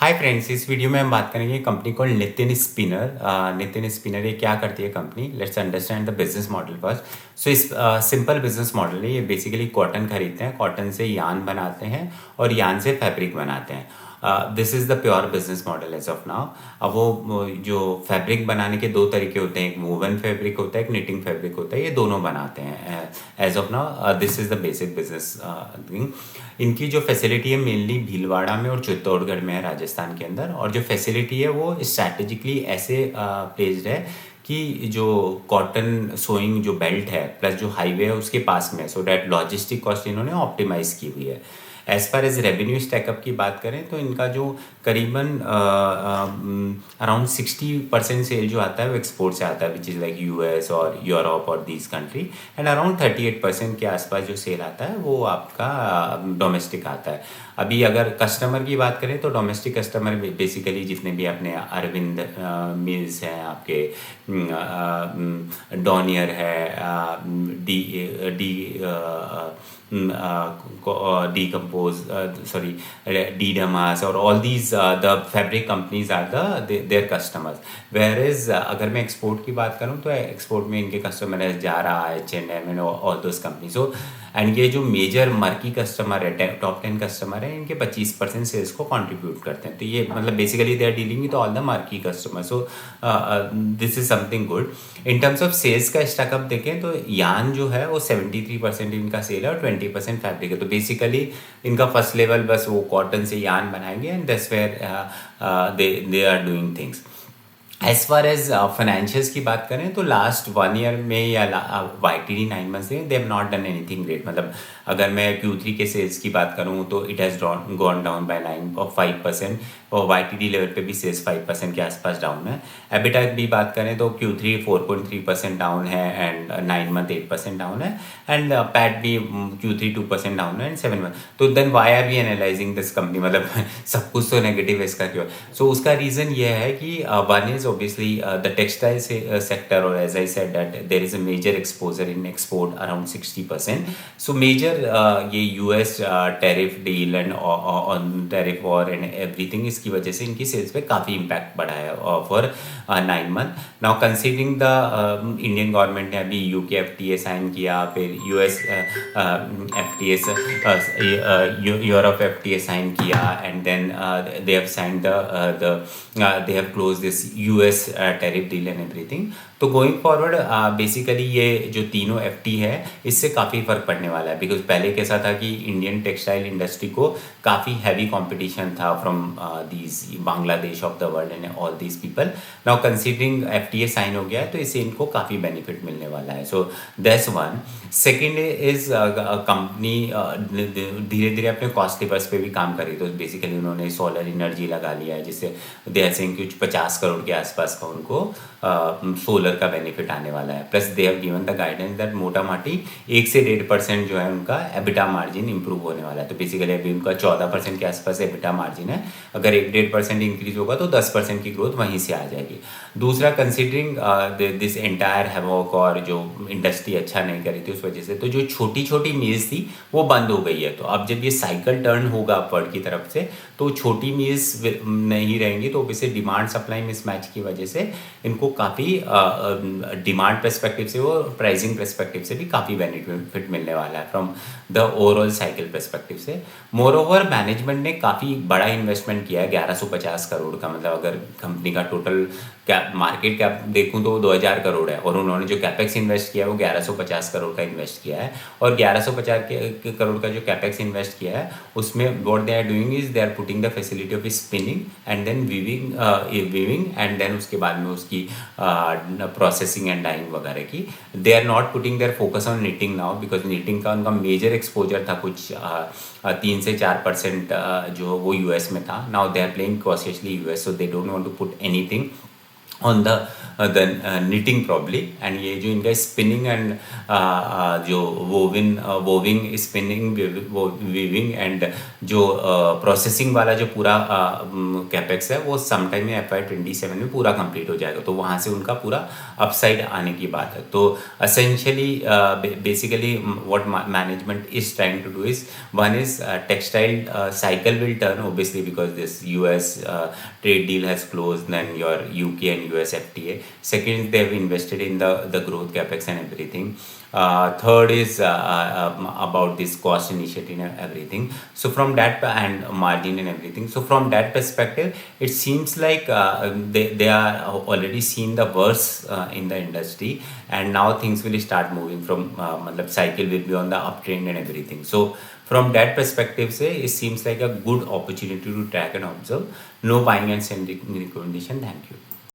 Hi friends, इस video में हम बात करेंगे company called Nitin Spinner. Nitin Spinner ये क्या करती है company? Let's understand the business model first. So इस सिंपल बिजनेस मॉडल है। ये बेसिकली कॉटन खरीदते हैं, कॉटन से यान बनाते हैं और यान से फैब्रिक बनाते हैं। This is the pure business model as of now. अब वो जो फैब्रिक बनाने के दो तरीके होते हैं, एक वूवन फैब्रिक होता है, एक निटिंग फैब्रिक होता है। ये दोनों बनाते हैं as of now. This is the basic business thing. इनकी जो फैसिलिटी है मेनली भीलवाड़ा में और चित्तौड़गढ़ में है, राजस्थान के अंदर। और जो फैसिलिटी है वो स्ट्रैटेजिकली ऐसे प्लेस्ड है कि जो कॉटन सोइंग जो बेल्ट है प्लस जो हाईवे है उसके पास में, सो डैट लॉजिस्टिक कॉस्ट इन्होंने ऑप्टिमाइज़ की हुई है। As far as revenue stack up की बात करें तो इनका जो करीबन अराउंड 60% सेल जो आता है वो एक्सपोर्ट से आता है, विच इज़ लाइक यूएस और यूरोप और दीज कंट्री। एंड अराउंड 38% के आसपास जो सेल आता है वो आपका डोमेस्टिक आता है। अभी अगर कस्टमर की बात करें तो डोमेस्टिक कस्टमर बेसिकली जितने भी अपने अरविंद मिल्स हैं, आपके डॉनियर है, D D decomposed, sorry, D-Damas और all these the fabric companies are their customers. Whereas अगर मैं एक्सपोर्ट की बात करूँ तो एक्सपोर्ट में इनके कस्टमर है Zara, H&M and all those company. So and ये जो मेजर मार्की कस्टमर है, टॉप 10 कस्टमर है, इनके 25% सेल्स को कंट्रीब्यूट करते हैं। तो ये मतलब basically they are dealing with all the marquee customer. So this is something good. In terms of sales का स्टैकअप देखें तो यान जो है वो 73% इनका सेल है और 20% फैब्रिक है। तो बेसिकली इनका फर्स्ट लेवल बस वो कॉटन से यान बनाएंगे and that's where they are doing things. As far as financials की बात करें तो लास्ट 1 ईयर में या YTD 9 मंथ्स में they have not done anything great. मतलब अगर मैं Q3 के सेल्स की बात करूं तो it has gone down by 5% और YTD लेवल पे भी सेल्स 5% के आसपास डाउन है। एबिटा की बात करें तो Q3 4.3% डाउन है एंड 9 मंथ 8% डाउन है एंड पैट भी Q3 2% डाउन है एंड 7 मंथ। तो then why are we analysing this company? मतलब सब कुछ तो नेगेटिव है इसका क्यों? सो उसका रीज़न ये है कि one is obviously the textile sector, or as I said that there is a major exposure in export around 60%. So major ये US tariff deal and on tariff war and everything, इसकी वजह से इनकी sales पे काफ़ी impact बढ़ा है for 9 month. Now considering the Indian government ने अभी UK FTA साइन किया, फिर US FTA Europe FTA sign किया and then they have signed they have closed this US tariff deal and everything. तो गोइंग फॉरवर्ड बेसिकली ये जो तीनों FTA है इससे काफ़ी फ़र्क पड़ने वाला है। बिकॉज पहले कैसा था कि इंडियन टेक्सटाइल इंडस्ट्री को काफ़ी हैवी कंपटीशन था from these Bangladesh of the world and all these people. Now considering FTA sign हो गया है तो इससे इनको काफ़ी बेनिफिट मिलने वाला है। So that's one. Second is company धीरे धीरे अपने कॉस्ट लेवर्स पे भी काम कर रही है। तो बेसिकली उन्होंने सोलर एनर्जी लगा लिया है जिससे दे आर सेइंग कुछ 50 करोड़ के आसपास का उनको सोलर का बेनिफिट आने वाला है। Plus they have given the guidance that मोटा माटी 1 से 1.5% जो है उनका एबिटा मार्जिन इंप्रूव होने वाला है। तो बेसिकली अभी उनका 14% के आसपास एबिटा मार्जिन है। अगर 1-1.5% इंक्रीज होगा तो 10% की ग्रोथ वहीं से आ जाएगी। दूसरा, कंसिडरिंग दिस एंटायर हैवॉक और जो इंडस्ट्री अच्छा नहीं कर रही थी उस वजह से तो जो छोटी छोटी मील्स थी वो बंद हो गई है। तो अब जब ये साइकिल टर्न होगा अपवर्ड की तरफ से तो छोटी मील्स नहीं रहेंगी, तो वैसे डिमांड सप्लाई मिसमैच की वजह से इनको काफ़ी डिमांड पर्सपेक्टिव से और प्राइसिंग पर्सपेक्टिव से भी काफ़ी बेनिफिट मिलने वाला है from the overall cycle perspective से। मोर ओवर मैनेजमेंट ने काफ़ी बड़ा इन्वेस्टमेंट किया है, 1150 करोड़ का। मतलब अगर कंपनी का टोटल मार्केट कैप देखूं तो 2000 करोड़ है और उन्होंने जो कैपेक्स इन्वेस्ट किया है वो 1150 करोड़ का इन्वेस्ट किया है। और 1150 करोड़ का जो कैपेक्स इन्वेस्ट किया है उसमें what they are doing is they are putting the facility of spinning and then weaving and then उसके बाद में उसकी प्रोसेसिंग एंड डाइंग वगैरह की। They are not putting their focus on knitting now because knitting का उनका major exposure था कुछ 3 से 4% जो वो US में था। Now they are playing cautiously US, so they don't want to put anything on the knitting probably, and ये जो इनका स्पिनिंग एंड जो वोविंग स्पिनिंग वीविंग एंड जो प्रोसेसिंग वाला जो पूरा कैपेक्स है वो समटाइम में FY 27 में पूरा कंप्लीट हो जाएगा, तो वहाँ से उनका पूरा अपसाइड आने की बात है। तो essentially basically what management is trying to do is, one is textile cycle will turn obviously because this US trade deal has closed, then your UK and US FTA. Second, they have invested in the growth capex and everything. Third is about this cost initiative and everything. So from that, and margin and everything. So from that perspective, it seems like they are already seen the worst in the industry, and now things will start moving from matlab cycle will be on the uptrend and everything. So from that perspective, say it seems like a good opportunity to track and observe. No buying and selling recommendation. Thank you.